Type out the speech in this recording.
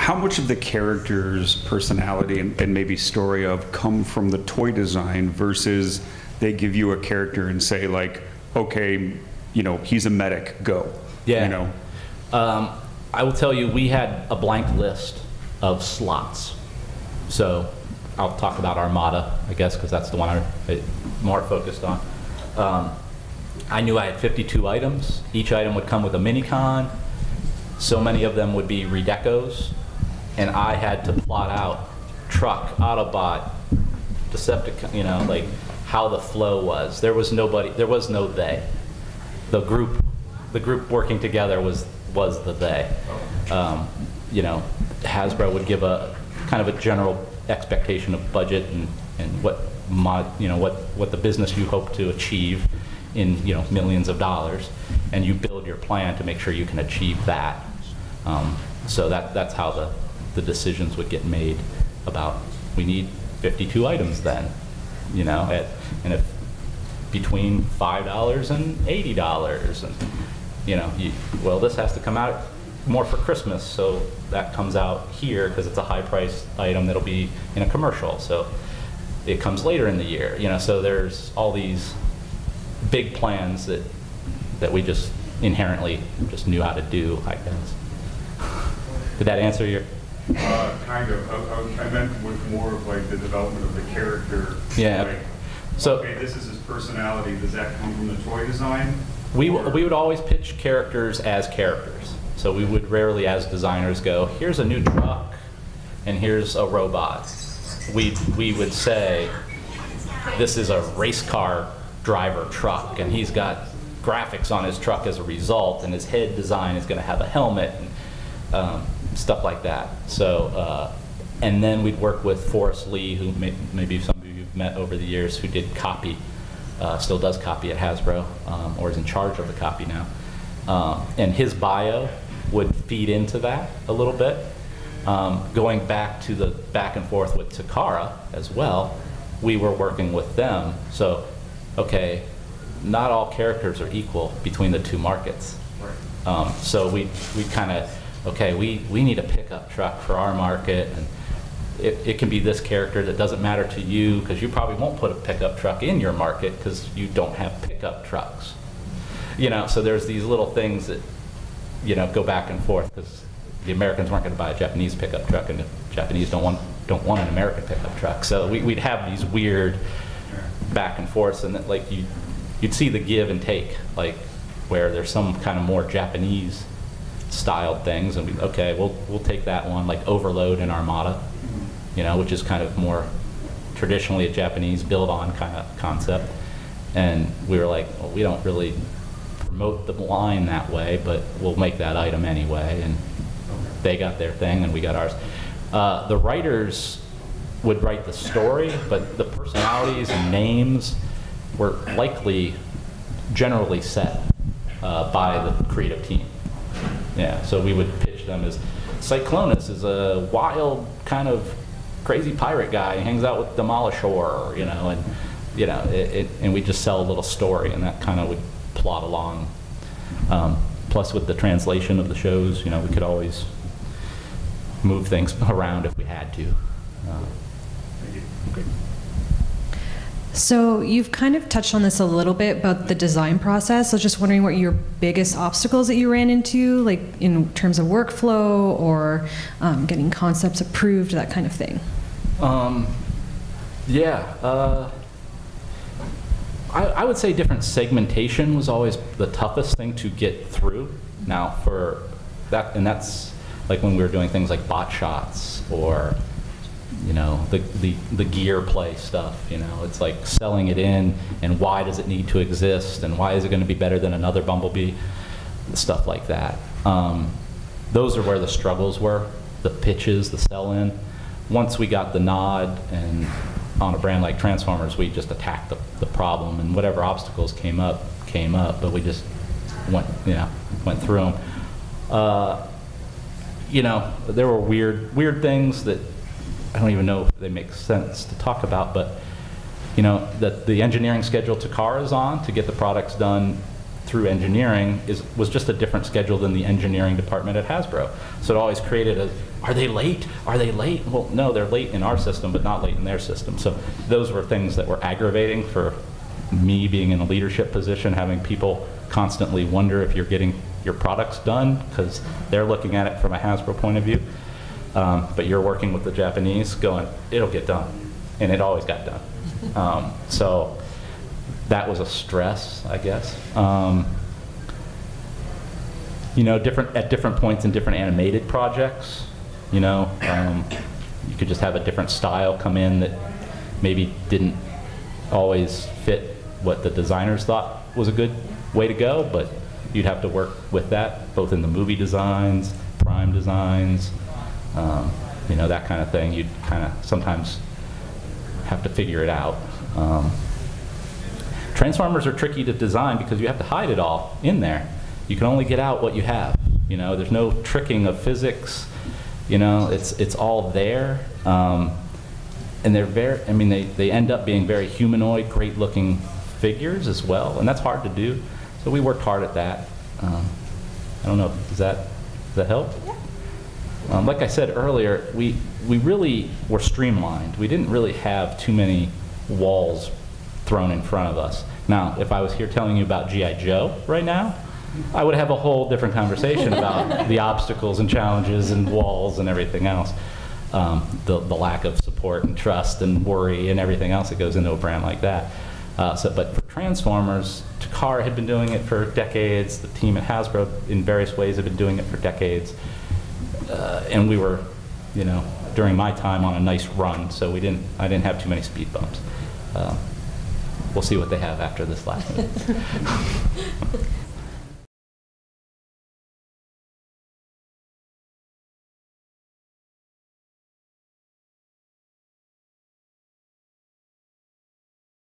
how much of the character's personality and maybe story of come from the toy design versus they give you a character and say like, okay, you know, he's a medic, go. Yeah. You know? I will tell you, we had a blank list of slots. So I'll talk about Armada, I guess, because that's the one I'm more focused on. I knew I had 52 items. Each item would come with a mini-con. So many of them would be redecos. And I had to plot out truck, Autobot, Decepticon, you know, like how the flow was. There was nobody, there was no they. The group working together was the they. You know, Hasbro would give a kind of a general expectation of budget and what what the business you hope to achieve in, you know, millions of dollars, and you build your plan to make sure you can achieve that. So that's how the decisions would get made about, we need 52 items then, you know, and if between $5 and $80, and you know, well, this has to come out more for Christmas, so that comes out here because it's a high price item that'll be in a commercial, so it comes later in the year, you know. So there's all these big plans that we just inherently just knew how to do, I guess. Did that answer your? Kind of. I meant with more of like the development of the character. Yeah. Like, so okay, this is his personality. Does that come from the toy design? We would always pitch characters as characters. So we would rarely, as designers, go, here's a new truck, and here's a robot. We would say, this is a race car driver truck, and he's got graphics on his truck as a result, and his head design is going to have a helmet, and stuff like that. So, and then we'd work with Forrest Lee, who maybe some of you have met over the years, who did copy, still does copy at Hasbro, or is in charge of the copy now. And his bio would feed into that a little bit. Going back to the back and forth with Takara as well, we were working with them. So, okay, not all characters are equal between the two markets. So we kind of, okay, we need a pickup truck for our market, and it can be this character that doesn't matter to you because you probably won't put a pickup truck in your market because you don't have pickup trucks. You know, so there's these little things that, you know, go back and forth because the Americans weren't going to buy a Japanese pickup truck, and the Japanese don't want an American pickup truck. So we'd have these weird back and forths, and like you'd see the give and take, like where there's some kind of more Japanese styled things, and okay, we'll take that one, like Overload in Armada, you know, which is kind of more traditionally a Japanese build-on kind of concept. And we were like, well, we don't really promote the line that way, but we'll make that item anyway. And they got their thing, and we got ours. The writers would write the story, but the personalities and names were likely generally set by the creative team. Yeah, so we would pitch them as Cyclonus is a wild kind of crazy pirate guy. He hangs out with Demolishor, you know, and you know, and we just sell a little story, and that kind of would plot along. Plus, with the translation of the shows, you know, we could always move things around if we had to. Okay. So you've kind of touched on this a little bit about the design process. So just wondering what your biggest obstacles that you ran into, like in terms of workflow or getting concepts approved, that kind of thing. I would say different segmentation was always the toughest thing to get through. Now for that, and that's like when we were doing things like bot shots or, you know, the gear play stuff, you know, it's like selling it in and why does it need to exist and why is it going to be better than another Bumblebee, stuff like that. Those are where the struggles were, the pitches, the sell-in. Once we got the nod, and on a brand like Transformers, we just attacked the problem, and whatever obstacles came up, but we just went through them. You know, there were weird things that I don't even know if they make sense to talk about, but you know, the engineering schedule Takara's on to get the products done through engineering was just a different schedule than the engineering department at Hasbro. So it always created a, are they late? Are they late? Well, no, they're late in our system, but not late in their system. So those were things that were aggravating for me being in a leadership position, having people constantly wonder if you're getting your products done, because they're looking at it from a Hasbro point of view. But you're working with the Japanese going, it'll get done. And it always got done. So that was a stress, I guess. You know, at different points in different animated projects, you know, you could just have a different style come in that maybe didn't always fit what the designers thought was a good way to go, but you'd have to work with that, both in the movie designs, prime designs, you know, that kind of thing. You'd kind of sometimes have to figure it out. Transformers are tricky to design because you have to hide it all in there. You can only get out what you have. You know, there's no tricking of physics. You know, it's all there. And they're very, I mean, they end up being very humanoid, great looking figures as well, and that's hard to do. So we worked hard at that. I don't know, does that help? Yeah. Like I said earlier, we really were streamlined. We didn't really have too many walls thrown in front of us. Now, if I was here telling you about G.I. Joe right now, I would have a whole different conversation about the obstacles and challenges and walls and everything else. The lack of support and trust and worry and everything else that goes into a brand like that. But for Transformers, Takara had been doing it for decades. The team at Hasbro, in various ways, had been doing it for decades. And we were, you know, during my time on a nice run, so I didn't have too many speed bumps. We'll see what they have after this last minute.